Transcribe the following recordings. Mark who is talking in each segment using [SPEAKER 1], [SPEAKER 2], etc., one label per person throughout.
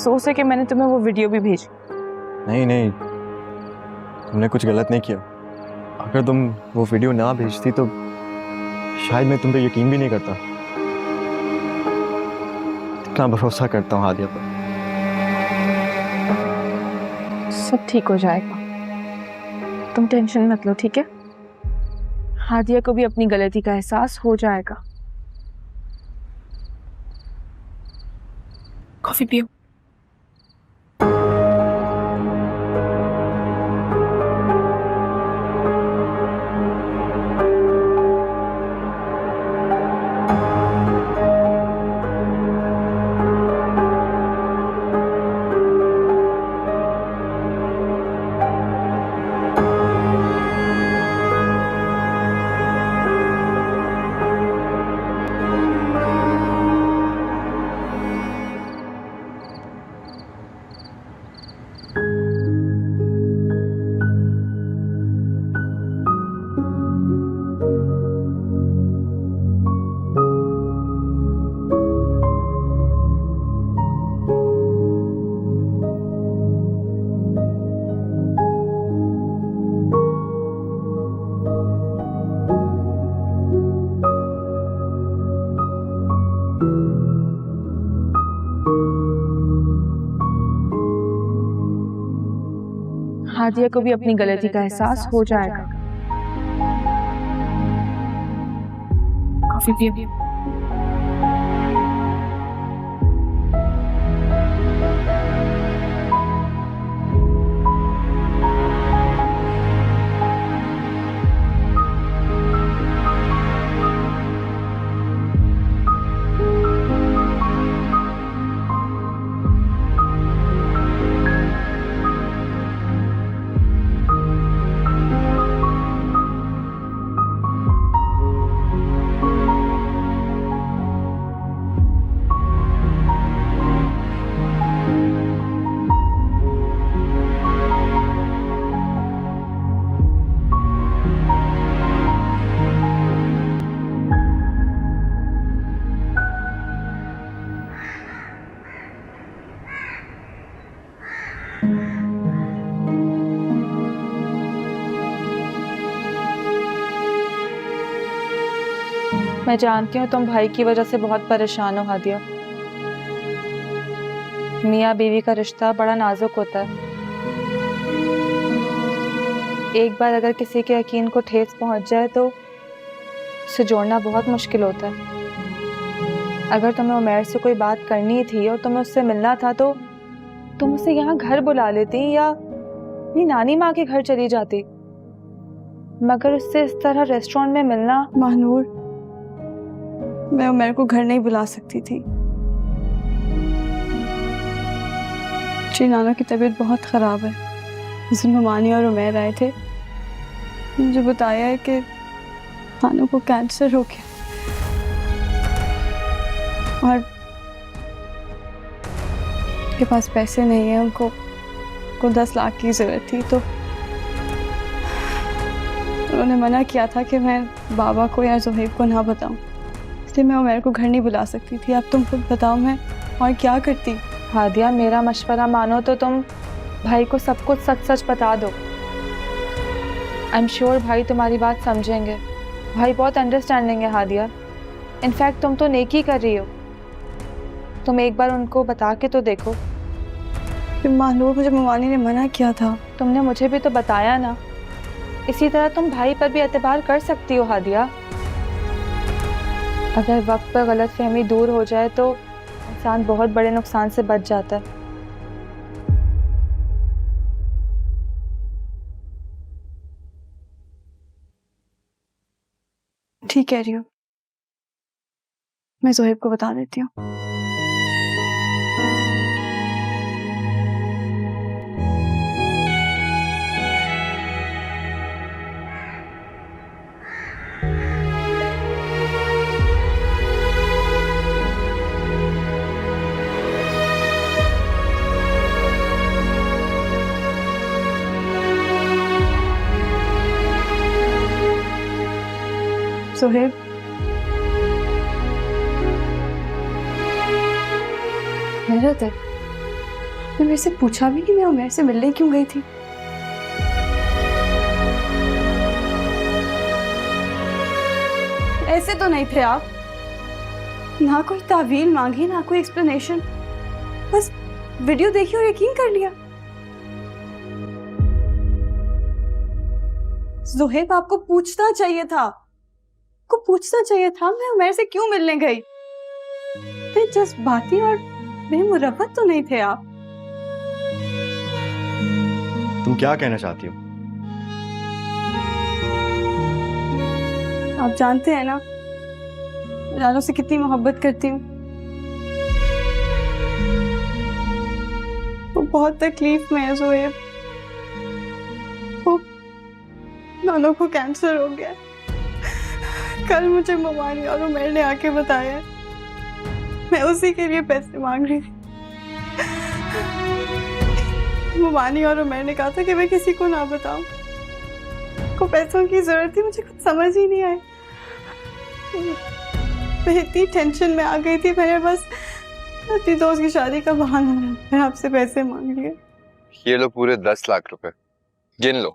[SPEAKER 1] अफसोस है कि मैंने तुम्हें वो वीडियो भी भेजी।
[SPEAKER 2] नहीं नहीं, तुमने कुछ गलत नहीं किया। अगर तुम वो वीडियो ना भेजती तो शायद मैं तुम पे यकीन भी नहीं करता। इतना भरोसा करता हूँ हादिया पर।
[SPEAKER 1] सब ठीक हो जाएगा, तुम टेंशन मत लो, ठीक है? हादिया को भी अपनी गलती का एहसास हो जाएगा। कॉफी पियो। हादिया को भी अपनी गलती का एहसास हो जाएगा। कॉफी पियो। मैं जानती हूँ तुम भाई की वजह से बहुत परेशान हो हादिया। मियाँ बीवी का रिश्ता बड़ा नाजुक होता है। एक बार अगर किसी के यकीन को ठेस पहुंच जाए तो उसे जोड़ना बहुत मुश्किल होता है। अगर तुम्हें उमैर से कोई बात करनी थी और तुम्हें उससे मिलना था तो तुम उसे यहाँ घर बुला लेती या अपनी नानी माँ के घर चली जाती, मगर उससे इस तरह रेस्टोरेंट में मिलना।
[SPEAKER 3] महानूर, मैं उमैर को घर नहीं बुला सकती थी। जी नाना की तबीयत बहुत ख़राब है। उस दिन ममानी और उमैर आए थे, मुझे बताया है कि नानू को कैंसर हो गया और उनके पास पैसे नहीं है। उनको 10 लाख की ज़रूरत थी तो उन्होंने मना किया था कि मैं बाबा को या ज़ुहैब को ना बताऊं, इसलिए मैं उमैर को घर नहीं बुला सकती थी। अब तुम खुद बताओ मैं और क्या करती।
[SPEAKER 1] हादिया, मेरा मशवरा मानो तो तुम भाई को सब कुछ सच सच बता दो। आई एम श्योर भाई तुम्हारी बात समझेंगे। भाई बहुत अंडरस्टैंडिंग है हादिया। इनफैक्ट तुम तो नेकी कर रही हो। तुम एक बार उनको बता के तो देखो।
[SPEAKER 3] मालूम, मुझे ममानी ने मना किया था।
[SPEAKER 1] तुमने मुझे भी तो बताया ना। इसी तरह तुम भाई पर भी एतबार कर सकती हो हादिया। अगर वक्त पर गलतफहमी दूर हो जाए तो इंसान बहुत बड़े नुकसान से बच जाता है।
[SPEAKER 3] ठीक कह रही हो, मैं ज़ुहैब को बता देती हूँ। ज़ुहैब,
[SPEAKER 1] मेहरत है,
[SPEAKER 3] आपने मेरे से पूछा भी नहीं मैं उमर से मिलने क्यों गई थी? ऐसे तो नहीं थे आप। ना कोई तावील मांगी, ना कोई एक्सप्लेनेशन, बस वीडियो देखी और यकीन कर लिया। ज़ुहैब, आपको पूछना चाहिए था, आपको पूछना चाहिए था मैं उमर से क्यों मिलने गई। इतने जज्बाती और बेमुरव्वत तो नहीं थे आप।
[SPEAKER 2] तुम क्या कहना चाहती हो?
[SPEAKER 3] आप जानते हैं ना मैं नानो से कितनी मोहब्बत करती हूँ। वो बहुत तकलीफ में है ज़ुहैब। वो नानो को कैंसर हो गया। कल मुझे ममानी और उमर ने आके बताया। मैं उसी के लिए पैसे मांग रही थी। ममानी और उमर ने कहा था कि मैं किसी को ना बताऊं। को पैसों की जरूरत थी, मुझे कुछ समझ ही नहीं आया। मैं इतनी टेंशन में आ गई थी, मैंने बस अपनी दोस्त की शादी का बहाना मैं आपसे पैसे मांग लिए।
[SPEAKER 4] ये लो पूरे 10 लाख रुपए, गिन लो।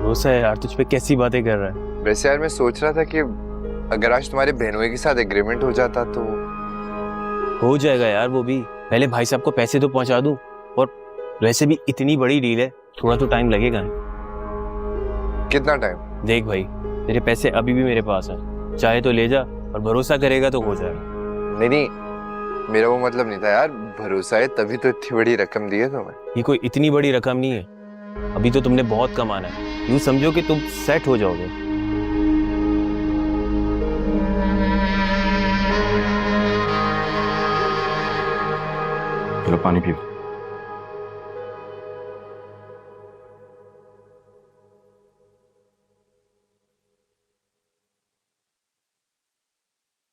[SPEAKER 5] रोसा है यार, तुझ पे कैसी बातें कर रहा है?
[SPEAKER 4] वैसे यार मैं सोच रहा था कि अगर आज तुम्हारे बहनोई के साथ एग्रीमेंट हो जाता तो।
[SPEAKER 5] हो जाएगा यार, वो भी पहले भाई साहब को पैसे तो पहुंचा दूं, और वैसे भी इतनी बड़ी डील है, थोड़ा तो टाइम लगेगा ना।
[SPEAKER 4] कितना टाइम?
[SPEAKER 5] देख भाई, तेरे पैसे अभी भी मेरे पास है, चाहे तो ले जा, और भरोसा करेगा तो हो जाएगा।
[SPEAKER 4] नहीं, मेरा वो मतलब नहीं था यार, भरोसा है तभी तो इतनी बड़ी रकम दी है तुम्हें।
[SPEAKER 5] ये कोई इतनी बड़ी रकम नहीं है, अभी तो तुमने बहुत कमाना है। यूं समझो कि तुम सेट हो जाओगे।
[SPEAKER 2] चलो पानी पियो।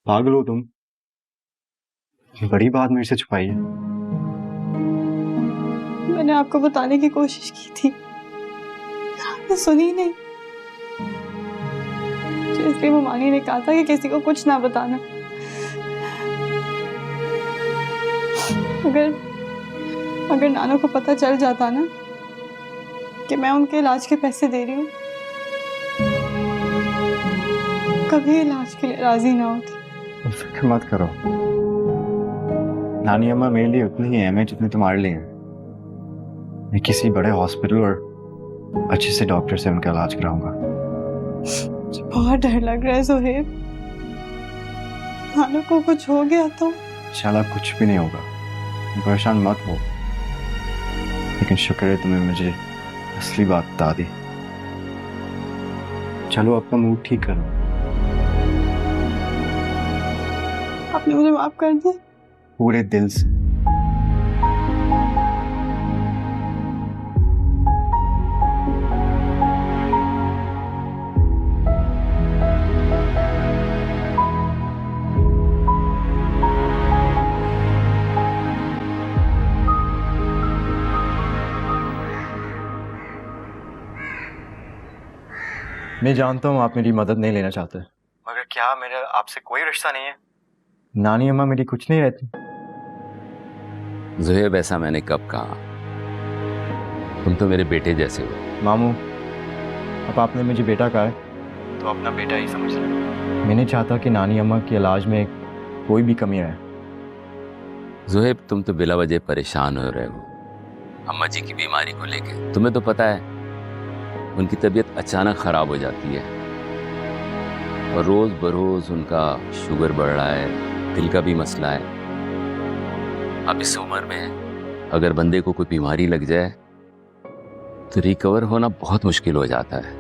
[SPEAKER 2] पागल हो तुम? बड़ी बात मेरे से छुपाई है।
[SPEAKER 3] मैंने आपको बताने की कोशिश की थी, आपने सुनी नहीं। इसलिए ममानी ने कहा था कि किसी को कुछ ना बताना। अगर नानो को पता चल जाता ना कि मैं उनके इलाज के पैसे दे रही हूँ, कभी इलाज के लिए राजी ना होती।
[SPEAKER 2] तुम फिक्र मत करो, नानी अम्मा मेरे लिए उतनी ही अहम है जितनी तुम्हारे लिए है। मैं किसी बड़े हॉस्पिटल और अच्छे से डॉक्टर से उनका इलाज कराऊंगा।
[SPEAKER 3] मुझे बहुत डर लग रहा है ज़ुहैब, नानो को कुछ हो गया तो।
[SPEAKER 2] इंशाल्लाह कुछ भी नहीं होगा, तुम परेशान मत हो। लेकिन शुक्र है तुम्हें मुझे असली बात बता दी। चलो अपना मूड ठीक करो।
[SPEAKER 3] आपने मुझे माफ कर दिया?
[SPEAKER 2] पूरे दिल से। मैं जानता हूँ आप मेरी मदद नहीं लेना चाहते, मगर क्या मेरा आपसे कोई रिश्ता नहीं है? नानी अम्मा मेरी कुछ नहीं रहती।
[SPEAKER 6] ज़ुहैब, ऐसा मैंने कब कहा? तुम तो मेरे बेटे जैसे हो।
[SPEAKER 2] मामू, अब आपने मुझे बेटा कहा है तो अपना बेटा ही समझ लें। मैं नहीं चाहता कि नानी अम्मा के इलाज में कोई भी कमी आए।
[SPEAKER 6] ज़ुहैब, तुम तो बिला वजह परेशान हो रहे हो अम्मा जी की बीमारी को लेके। तुम्हें तो पता है उनकी तबीयत अचानक ख़राब हो जाती है, और रोज़ बरोज़ उनका शुगर बढ़ रहा है, दिल का भी मसला है। अब इस उम्र में अगर बंदे को कोई बीमारी लग जाए तो रिकवर होना बहुत मुश्किल हो जाता है।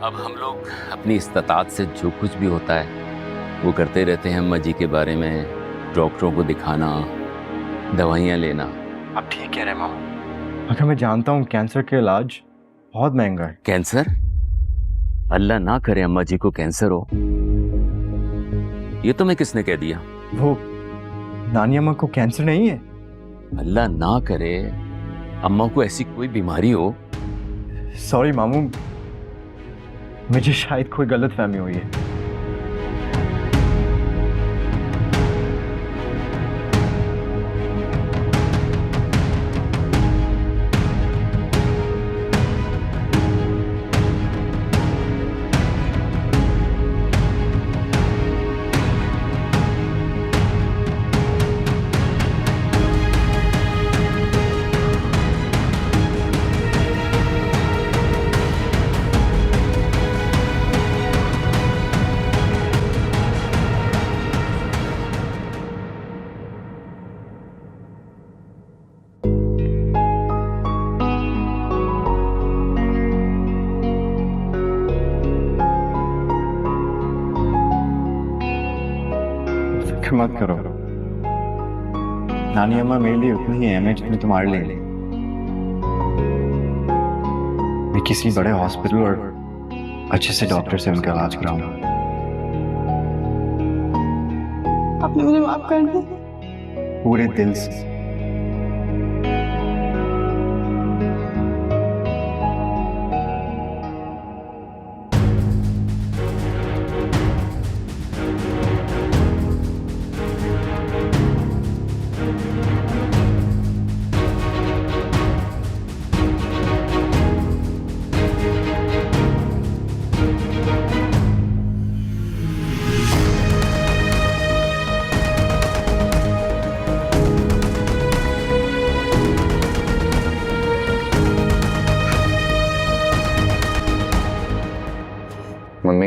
[SPEAKER 6] अब हम लोग अपनी इस्ताअत से जो कुछ भी होता है वो करते रहते हैं। अम्मा जी के बारे में डॉक्टरों को दिखाना, दवाइयाँ लेना।
[SPEAKER 2] आप ठीक कह रहे हैं मामू, मगर मैं जानता हूँ कैंसर के इलाज बहुत महंगा है।
[SPEAKER 6] कैंसर? अल्लाह ना करे अम्मा जी को कैंसर हो। ये तुम्हें किसने कह दिया?
[SPEAKER 2] वो नानी अम्मा को कैंसर नहीं है।
[SPEAKER 6] अल्लाह ना करे अम्मा को ऐसी कोई बीमारी हो।
[SPEAKER 2] सॉरी मामू, मुझे शायद कोई गलतफहमी हुई है। फिक्र मत करो, नानी अम्मा मेरे लिए उतनी ही अहम है जितनी तुम्हारे लिए। मैं किसी बड़े हॉस्पिटल और अच्छे से डॉक्टर से उनका इलाज कराऊंगा।
[SPEAKER 3] आपने मुझे माफ कर दिया।
[SPEAKER 2] पूरे दिल से।
[SPEAKER 4] मम्मी,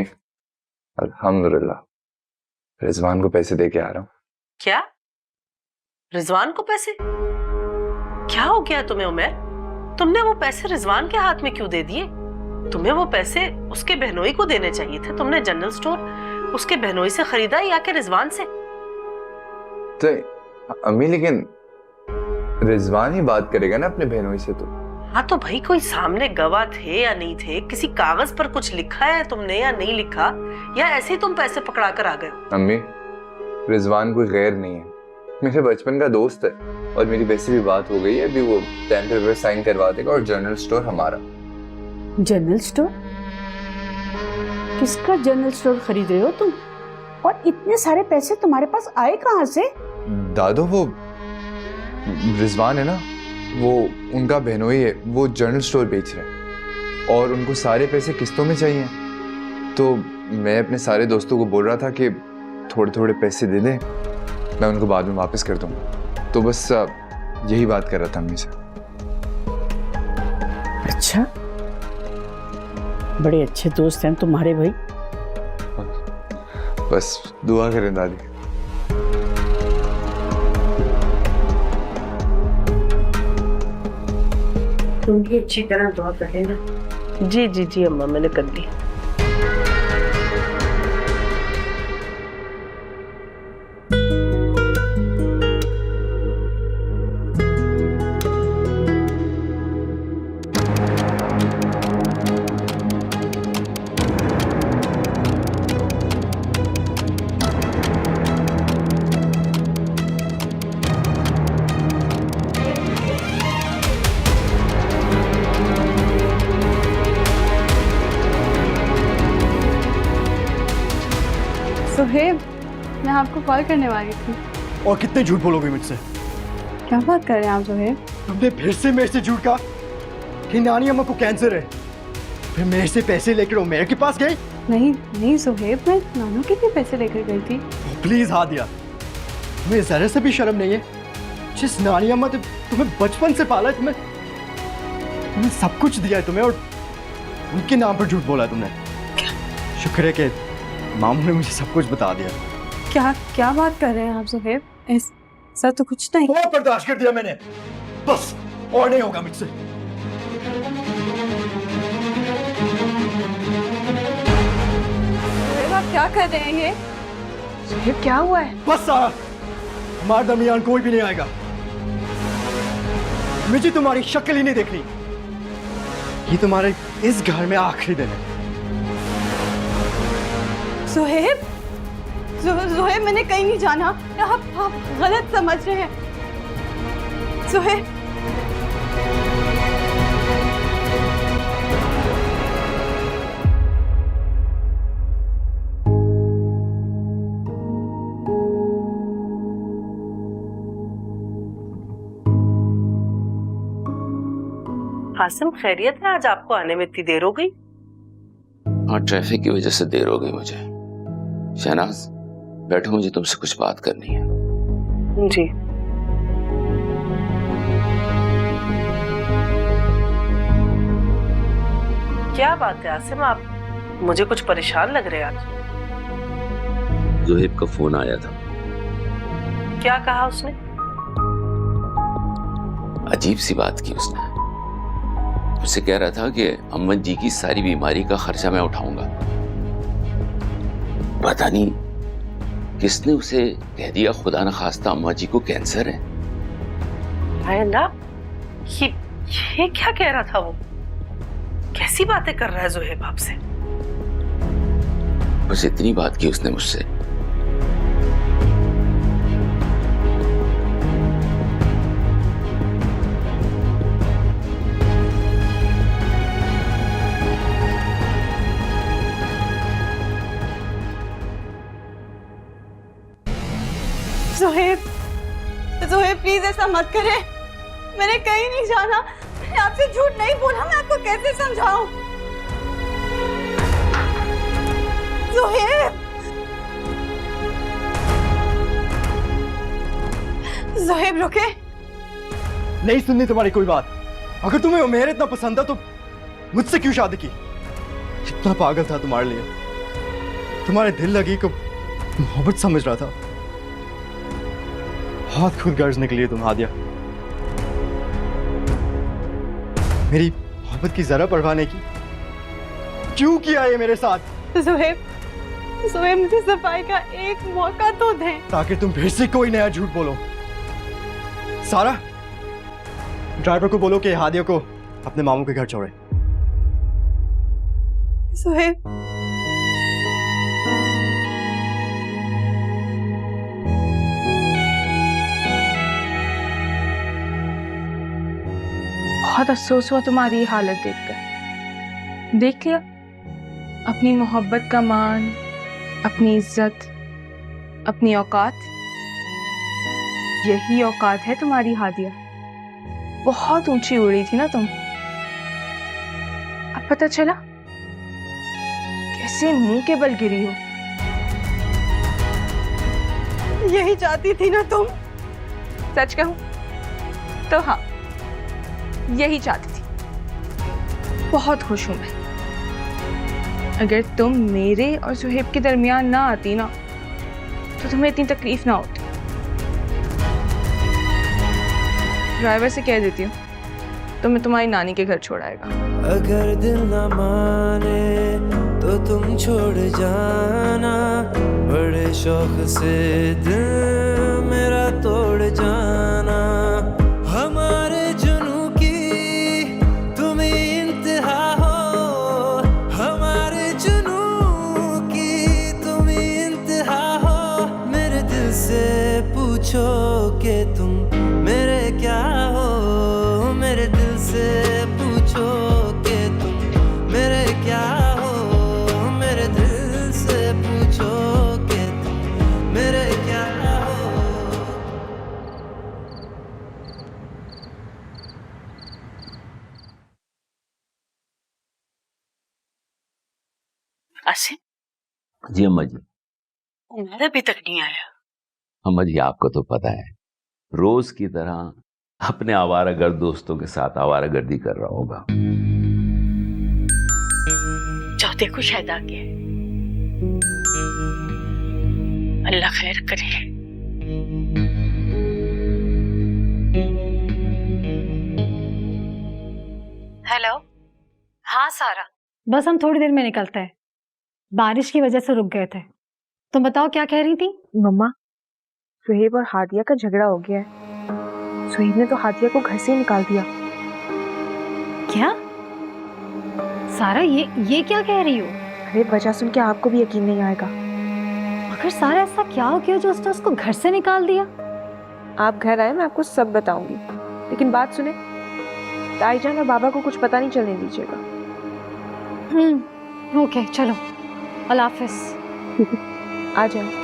[SPEAKER 4] अल्हम्दुलिल्लाह रिजवान को पैसे दे के आ रहा हूँ।
[SPEAKER 7] क्या? रिजवान को पैसे? क्या हो गया तुम्हें उमर? तुमने वो पैसे रिजवान के हाथ में क्यों दे दिए? तुम्हें वो पैसे उसके बहनोई को देने चाहिए थे। तुमने जनरल स्टोर उसके बहनोई से खरीदा या के रिजवान से?
[SPEAKER 4] तो अम्मी, लेकिन रिजवान ही बात करेगा ना अपने बहनोई से। तो
[SPEAKER 7] हाँ, तो भाई कोई सामने गवाह थे या नहीं थे? किसी कागज पर कुछ लिखा है तुमने या नहीं लिखा, या ऐसे ही तुम पैसे पकड़ा कर आ गए?
[SPEAKER 4] अम्मी, रिजवान कोई गैर नहीं है, मेरे बचपन का दोस्त है और मेरी वैसे भी बात हो गई है। अभी वो टाइम पे साइन करवा देगा और जनरल स्टोर हमारा।
[SPEAKER 8] General store? किसका जनरल स्टोर खरीद रहे हो तुम? और इतने सारे पैसे तुम्हारे पास आए कहाँ से?
[SPEAKER 4] दादो, वो रिजवान है ना, वो उनका बहनोई है, वो जनरल स्टोर बेच रहे हैं और उनको सारे पैसे किस्तों में चाहिए। तो मैं अपने सारे दोस्तों को बोल रहा था कि थोड़े थोड़े पैसे दे दें, मैं उनको बाद में वापस कर दूंगा। तो बस यही बात कर रहा था अम्मी से।
[SPEAKER 8] अच्छा, बड़े अच्छे दोस्त हैं तुम्हारे भाई।
[SPEAKER 4] बस दुआ करें दादी।
[SPEAKER 7] तुम भी अच्छी तरह दुआ कर लेना। जी जी जी अम्मा, मैंने कर दी।
[SPEAKER 3] सुहेब, मैं आपको कॉल करने वाली थी।
[SPEAKER 2] और कितने झूठ बोलोगे मुझसे?
[SPEAKER 3] क्या बात कर रहे हैं आप सुहेब?
[SPEAKER 2] तुमने फिर से मेरे से झूठ कहा कि नानी अम्मा को कैंसर है, फिर मेरे से पैसे लेकर उमर के पास गए।
[SPEAKER 3] नहीं नहीं सुहेब, मैं नानू के लिए पैसे लेकर गई थी।
[SPEAKER 2] प्लीज हादिया, तुम्हें जरा से भी शर्म नहीं है? जिस नानी अम्मा ने तुम्हें बचपन से पाला है, तुम्हें सब कुछ दिया है तुम्हें, और उनके नाम पर झूठ बोला तुमने। शुक्र है कि मामू ने मुझे सब कुछ बता दिया।
[SPEAKER 3] क्या बात कर रहे हैं आप सुहेब? ऐसा तो कुछ नहीं।
[SPEAKER 2] बहुत बर्दाश्त कर दिया मैंने, बस और नहीं होगा मुझसे।
[SPEAKER 3] सुहेब, आप क्या कर रहे हैं ये?
[SPEAKER 1] सुहेब, क्या हुआ है?
[SPEAKER 2] बस हमारे दरमियान कोई भी नहीं आएगा। मुझे तुम्हारी शक्ल ही नहीं देखनी। ये तुम्हारे इस घर में आखिरी दिन है।
[SPEAKER 3] सुहेब, सुहेब, मैंने कहीं नहीं जाना। आप गलत समझ रहे हैं। सुहेब,
[SPEAKER 7] हासिम, खैरियत है? आज आपको आने में इतनी देर हो गई?
[SPEAKER 6] हाँ, ट्रैफिक की वजह से देर हो गई मुझे। शहनाज, बैठो, मुझे तुमसे कुछ बात करनी है।
[SPEAKER 7] जी। क्या बात है आसिम, आप मुझे कुछ परेशान लग रहे हैं आज।
[SPEAKER 6] जोहेब का फोन आया था।
[SPEAKER 7] क्या कहा उसने?
[SPEAKER 6] अजीब सी बात की उसने। उससे कह रहा था कि अम्मन जी की सारी बीमारी का खर्चा मैं उठाऊंगा। पता नहीं किसने उसे कह दिया खुदा न खास्ता अम्मा जी को कैंसर है?
[SPEAKER 7] हाय अल्लाह, ये क्या कह रहा था वो? कैसी बातें कर रहा है ज़ोहेब आपसे?
[SPEAKER 6] बस इतनी बात की उसने मुझसे।
[SPEAKER 3] ज़ोहेब, ज़ोहेब प्लीज ऐसा मत करें। मैंने कहीं नहीं जाना, मैंने आपसे झूठ नहीं बोला। मैं आपको कैसे समझाऊं? ज़ोहेब, ज़ोहेब रुके।
[SPEAKER 2] नहीं सुननी तुम्हारी कोई बात। अगर तुम्हें उमेर इतना पसंद था तो मुझसे क्यों शादी की? कितना पागल था तुम्हारे लिए। तुम्हारे दिल लगी को मोहब्बत समझ रहा था। बहुत खुदगर्ज निकली तुम हादिया। मेरी मोहब्बत की जरा परवाह नहीं की। क्यों किया ये मेरे साथ?
[SPEAKER 3] ज़ोहेब, ज़ोहेब मुझे सफाई का एक मौका तो दें।
[SPEAKER 2] ताकि तुम फिर से कोई नया झूठ बोलो। सारा, ड्राइवर को बोलो कि हादिया को अपने मामू के घर छोड़े।
[SPEAKER 3] ज़ोहेब,
[SPEAKER 1] बहुत अफसोस हुआ तुम्हारी ये हालत देखकर। देख लिया, अपनी मोहब्बत का मान, अपनी इज्जत, अपनी औकात, यही औकात है तुम्हारी हादिया। बहुत ऊंची उड़ी थी ना तुम। अब पता चला कैसे मुंह के बल गिरी हो।
[SPEAKER 3] यही चाहती थी ना तुम?
[SPEAKER 1] सच कहूं तो हाँ, यही चाहती थी। बहुत खुश हूं मैं। अगर तुम मेरे और ज़ोहेब के दरमियान ना आती ना तो तुम्हें इतनी तकलीफ ना होती। ड्राइवर से कह देती हूँ तो मैं तुम्हारी नानी के घर छोड़ आएगा।
[SPEAKER 9] अगर दिल न माने तो तुम छोड़ जाना, बड़े शौक से दिल मेरा तोड़ जाना। हमारे जुनू की तुम इंतहा हो, हमारे जुनू की तुम इंतहा हो। मेरे दिल से पूछो कि तुम मेरे क्या हो, मेरे दिल से पूछो कि तुम मेरे क्या हो, मेरे दिल से पूछो कि तुम मेरे क्या हो।
[SPEAKER 7] आसिम,
[SPEAKER 6] जी अम्मा जी।
[SPEAKER 7] उमेर अभी तक नहीं आया।
[SPEAKER 6] अम्मा जी आपको तो पता है, रोज की तरह अपने आवारागर्द दोस्तों के साथ आवारागर्दी कर रहा होगा।
[SPEAKER 7] जाओ देखो शायद आ गया। अल्लाह खैर करे।
[SPEAKER 10] हेलो, हाँ सारा, बस हम थोड़ी देर में निकलते हैं। बारिश की वजह से रुक गए थे। तुम बताओ क्या कह रही थी?
[SPEAKER 1] मम्मा, ज़ोहेब और हादिया का झगड़ा हो गया है। ज़ोहेब ने तो हादिया को घर से ही निकाल दिया।
[SPEAKER 10] क्या? सारा, ये क्या कह रही हो?
[SPEAKER 1] अरे वजह सुन के आपको भी यकीन नहीं आएगा।
[SPEAKER 10] मगर सारा, ऐसा क्या हो गया जो उसने उसको घर से निकाल दिया?
[SPEAKER 1] आप घर आए, मैं आपको सब बताऊंगी। लेकिन बात सुने, ताईजान और बाबा को कुछ पता नहीं चलने दीजिएगा।
[SPEAKER 10] ओके, चलो, अल्लाह हाफिज।
[SPEAKER 1] आ जाओ।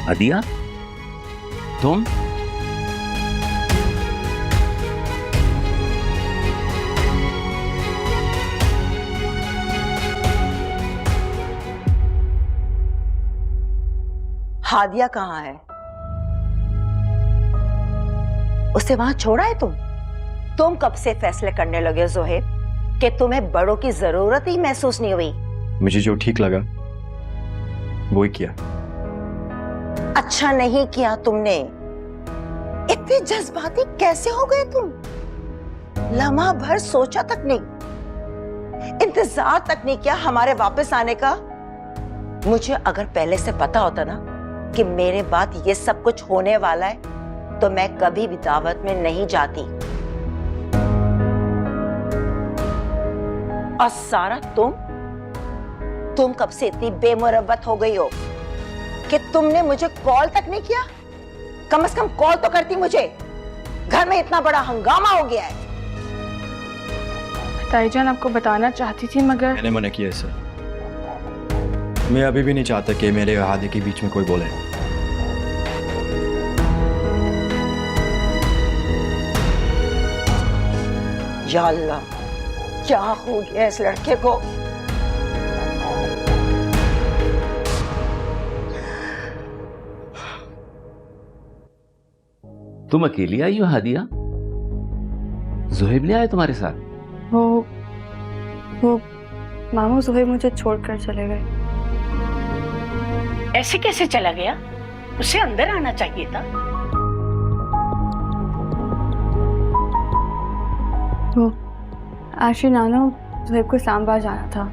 [SPEAKER 6] हादिया, तुम?
[SPEAKER 8] हादिया कहाँ है? उसे वहां छोड़ा है तुम?
[SPEAKER 11] तुम कब से फैसले करने लगे जोहेब कि तुम्हें बड़ों की जरूरत ही महसूस नहीं हुई?
[SPEAKER 2] मुझे जो ठीक लगा वो ही किया।
[SPEAKER 11] अच्छा नहीं किया तुमने। इतने जज्बाती कैसे हो गए तुम? लम्हा भर सोचा तक नहीं, इंतजार तक नहीं किया हमारे वापस आने का। मुझे अगर पहले से पता होता ना कि मेरे बाद ये सब कुछ होने वाला है तो मैं कभी भी दावत में नहीं जाती। और सारा तुम कब से इतनी बेमुरव्वत हो गई हो कि तुमने मुझे कॉल तक नहीं किया? कम से कम कॉल तो करती मुझे। घर में इतना बड़ा हंगामा हो गया है।
[SPEAKER 1] ताईजान आपको बताना चाहती थी मगर
[SPEAKER 2] मैंने मना किया इसे। मैं अभी भी नहीं चाहता कि मेरे और हादी के बीच में कोई बोले।
[SPEAKER 11] या अल्लाह, क्या हो गया इस लड़के को?
[SPEAKER 6] तुम अकेली आई हो हादिया? जोहेब नहीं आया तुम्हारे साथ?
[SPEAKER 1] वो मामू सुहेब मुझे छोड़कर चले गए।
[SPEAKER 8] ऐसे कैसे चला गया? उसे अंदर आना चाहिए था।
[SPEAKER 1] वो आशी नानो सुहेब को इस्लामाबाद जाना था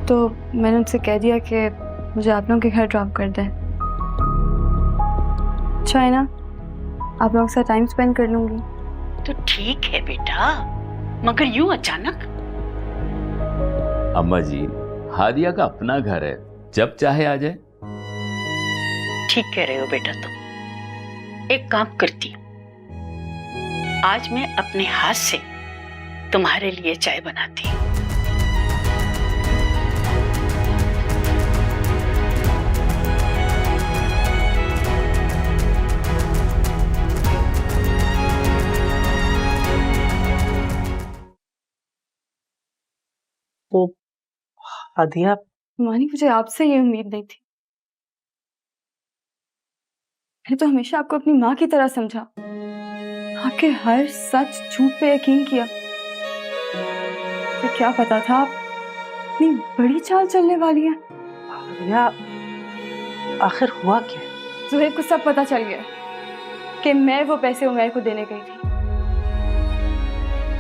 [SPEAKER 1] तो मैंने उनसे कह दिया कि मुझे आप लोगों के घर ड्रॉप कर दें। अच्छा है ना, आप लोगों के साथ टाइम स्पेंड कर लूंगी।
[SPEAKER 8] तो ठीक है बेटा, मगर यूं अचानक?
[SPEAKER 6] अम्मा जी, हादिया का अपना घर है, जब चाहे आ जाए।
[SPEAKER 8] ठीक कह रहे हो बेटा तुम। एक काम करती हूं, आज मैं अपने हाथ से तुम्हारे लिए चाय बनाती हूँ।
[SPEAKER 7] वो हादिया,
[SPEAKER 1] मानी मुझे आपसे ये उम्मीद नहीं थी। मैंने तो हमेशा आपको अपनी माँ की तरह समझा, आपके हर सच झूठ पे यकीन किया। तो क्या पता था आप इतनी बड़ी चाल चलने वाली हैं।
[SPEAKER 7] हादिया, आखिर हुआ क्या?
[SPEAKER 1] जुहेब को सब पता चल गया कि मैं वो पैसे उमैर को देने गई थी।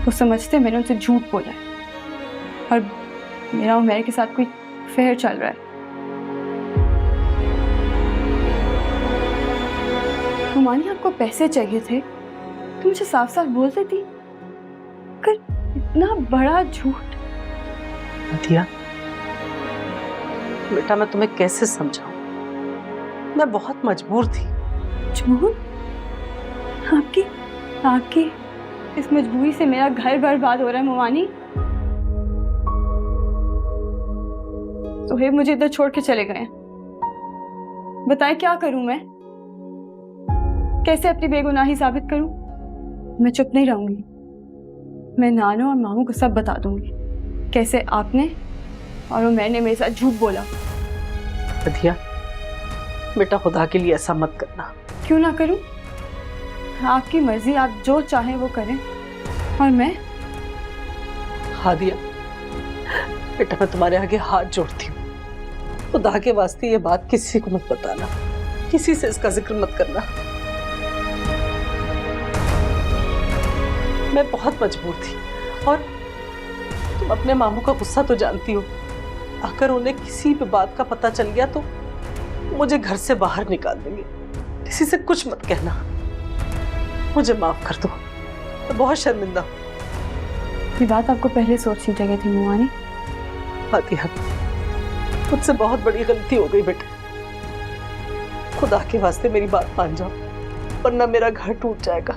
[SPEAKER 1] वो समझते मैंने उनसे झूठ बोला है और मेरा उमैर के साथ कोई फेयर चल रहा है। मानी आपको पैसे चाहिए थे तो मुझे साफ साफ बोल देती। कर इतना बड़ा झूठ।
[SPEAKER 7] हादिया बेटा, मैं तुम्हें कैसे समझाऊं? मैं बहुत मजबूर थी।
[SPEAKER 1] मजबूर? आपकी इस मजबूरी से मेरा घर बर्बाद हो रहा है मुमानी। सुहेब मुझे इधर छोड़ के चले गए। बताएं क्या करूं मैं? कैसे अपनी बेगुनाही साबित करूं? मैं चुप नहीं रहूंगी। मैं नानो और मामू को सब बता दूंगी कैसे आपने और उमैर ने मेरे साथ झूठ बोला।
[SPEAKER 7] हादिया बेटा, खुदा के लिए ऐसा मत करना।
[SPEAKER 1] क्यों ना करूं? आपकी मर्जी, आप जो चाहें वो करें। और मैं?
[SPEAKER 7] हादिया बेटा, मैं तुम्हारे आगे हाथ जोड़ती हूँ, खुदा के वास्ते ये बात किसी को मत बताना, किसी से इसका जिक्र मत करना। मैं बहुत मजबूर थी और तुम अपने मामू का गुस्सा तो जानती हो। अगर उन्हें किसी भी बात का पता चल गया तो मुझे घर से बाहर निकाल देंगे। किसी से कुछ मत कहना। मुझे माफ कर दो, मैं बहुत शर्मिंदा हूँ।
[SPEAKER 1] ये बात आपको पहले सोचनी चाहिए थी मुमानी।
[SPEAKER 7] हादिया, मुझसे बहुत बड़ी गलती हो गई बेटा। खुदा के वास्ते मेरी बात मान जाओ, वरना मेरा घर टूट जाएगा।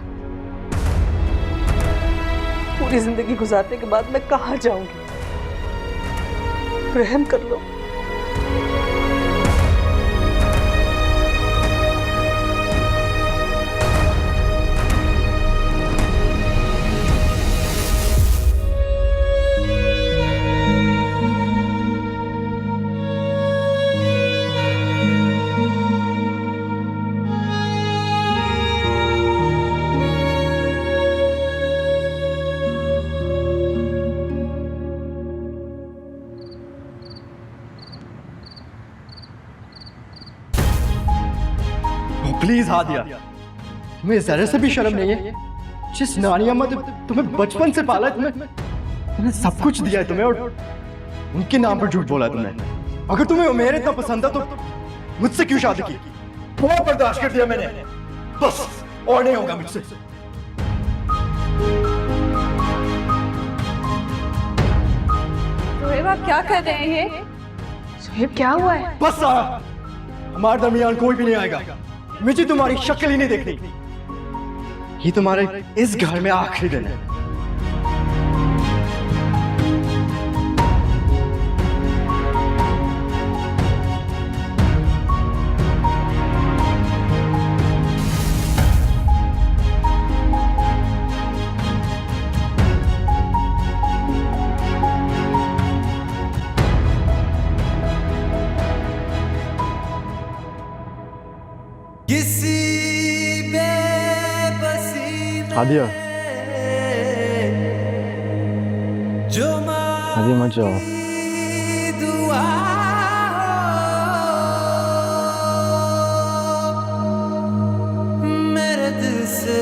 [SPEAKER 7] पूरी जिंदगी गुजारने के बाद मैं कहाँ जाऊंगी? रहम कर लो।
[SPEAKER 2] प्लीज हादिया, तुम्हें जरा से भी शर्म नहीं है? जिस नानी अम्मा ने तुम्हें बचपन से पाला, तुम्हें सब कुछ दिया है तुम्हें, और उनके नाम पर झूठ बोला तुमने। अगर तुम्हें उमेर इतना पसंद था तो मुझसे क्यों शादी की? बहुत बर्दाश्त कर दिया मैंने, बस और नहीं होगा मुझसे।
[SPEAKER 1] सुहेब, आप क्या कर रहे हैं? ये सुहेब, क्या हुआ है?
[SPEAKER 2] बस सारा, हमारे दरमियान कोई भी नहीं आएगा। मुझे तुम्हारी शक्ल ही नहीं देखनी। ये तुम्हारे इस घर में आखिरी दिन है।
[SPEAKER 9] किसी बेबसी
[SPEAKER 2] हादिया,
[SPEAKER 9] जो
[SPEAKER 2] हादिया मत जाओ।
[SPEAKER 9] दुआ मेरे दिल से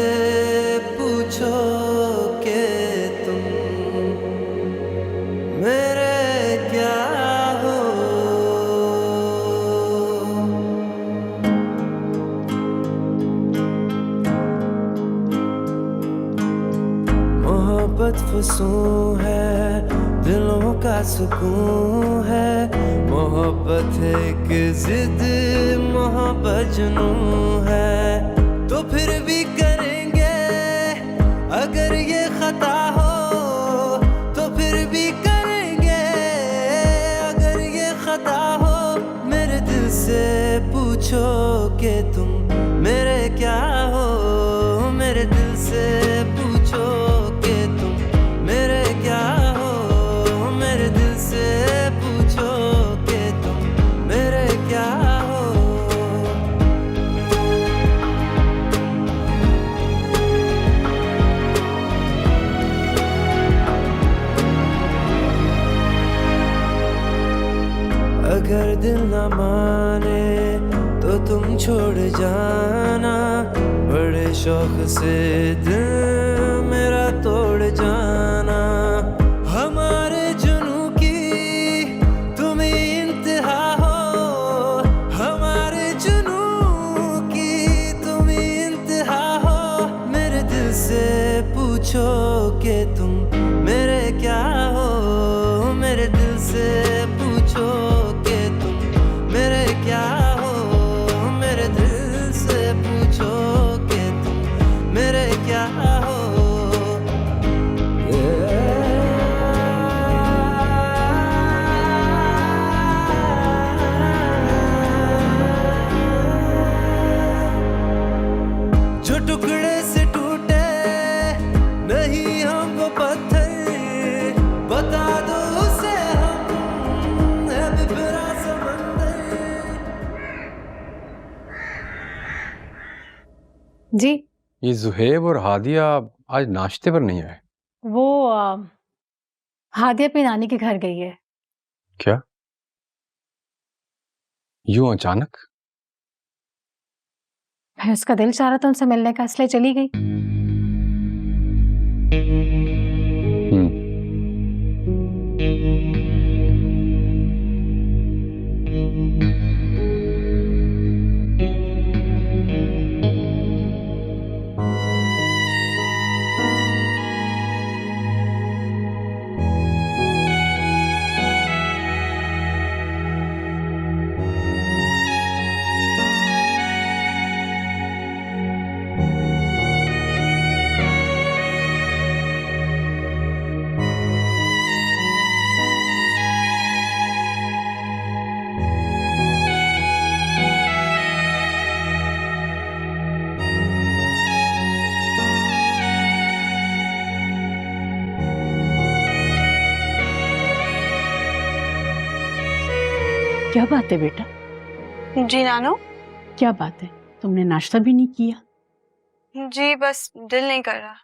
[SPEAKER 9] पूछो कि तुम मेरे क्या हो। मोहब्बत फसूं है, दिलों का सुकून है। मोहब्बत एक जिद, मोहब्बत जुनून है। तो फिर भी करेंगे अगर ये खता हो, तो फिर भी करेंगे अगर ये खता हो। मेरे दिल से पूछो कि तुम मेरे क्या हो। मेरे दिल से पूछो कि तुम मेरे क्या हो। मेरे दिल से पूछो कि तुम मेरे क्या हो। अगर दिल न माने तो तुम छोड़ जाना। बड़े शौक से दिल मेरा तोड़ जाना। हमारे जुनू की तुम ही इंतहा हो। हमारे जुनू की तुम ही इंतहा हो। मेरे दिल से पूछो कि तुम मेरे क्या हो। मेरे दिल से पूछो कि तुम मेरे क्या हो। मेरे दिल से पूछो कि तुम मेरे क्या हो। जो टुकड़े से टूटे नहीं हम वो पत्थर, बता दो उसे हम है बिखरा समंदर।
[SPEAKER 10] जी,
[SPEAKER 12] ये जुहेब और हादिया आज नाश्ते पर नहीं आए।
[SPEAKER 10] वो हादिया अपनी नानी के घर गई है।
[SPEAKER 12] क्या? यूं अचानक?
[SPEAKER 10] फिर उसका दिल चाह रहा था उनसे मिलने का, इसलिए चली गई।
[SPEAKER 8] क्या बात है बेटा?
[SPEAKER 3] जी नानो।
[SPEAKER 8] क्या बात है, तुमने नाश्ता भी नहीं किया?
[SPEAKER 3] जी बस दिल नहीं कर रहा।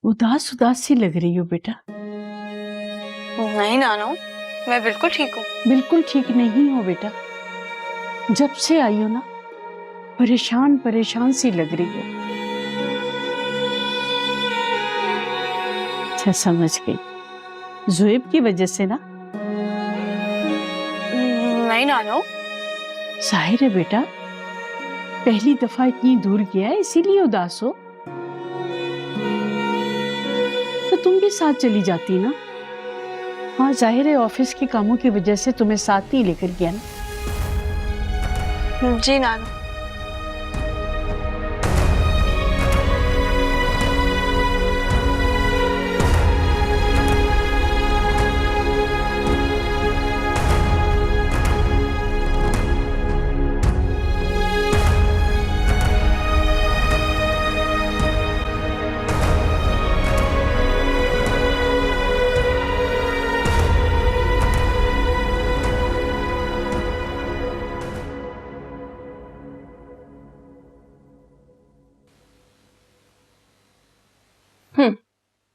[SPEAKER 8] उदास उदास सी लग रही हो बेटा।
[SPEAKER 3] नहीं नानो, मैं बिल्कुल ठीक हूँ।
[SPEAKER 8] बिल्कुल ठीक नहीं हो बेटा। जब से आई हो ना, परेशान परेशान सी लग रही हो। अच्छा, समझ गई, ज़ुएब की वजह से ना?
[SPEAKER 10] नहीं नानो।
[SPEAKER 8] जाहिर है बेटा, पहली दफा इतनी दूर गया है इसीलिए उदास हो। तो तुम भी साथ चली जाती ना। हाँ, जाहिर है ऑफिस के कामों की वजह से तुम्हें साथ नहीं लेकर गया ना।
[SPEAKER 10] जी नानो।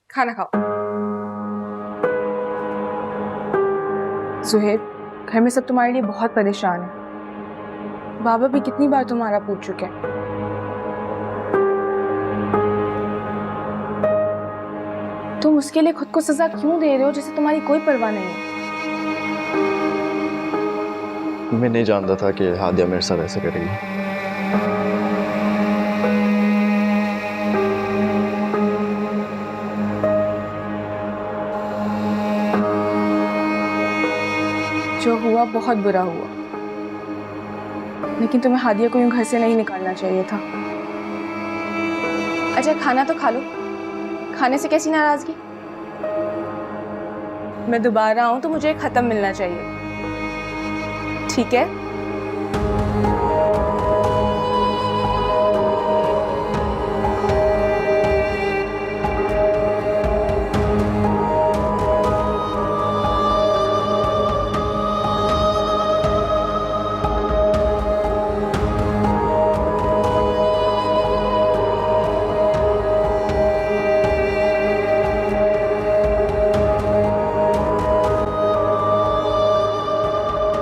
[SPEAKER 1] खाना खाओ। सुहेब, घर में सब तुम्हारे लिए बहुत परेशान है। बाबा भी कितनी बार तुम्हारा पूछ चुके हैं। तुम उसके लिए खुद को सजा क्यों दे रहे हो जैसे तुम्हारी कोई परवाह नहीं है?
[SPEAKER 2] मैं नहीं जानता था कि हादिया मेरे साथ ऐसे करेगी।
[SPEAKER 1] जो हुआ बहुत बुरा हुआ, लेकिन तुम्हें हादिया को यूं घर से नहीं निकालना चाहिए था। अच्छा, खाना तो खा लो। खाने से कैसी नाराजगी? मैं दोबारा आऊं तो मुझे खत्म मिलना चाहिए, ठीक है?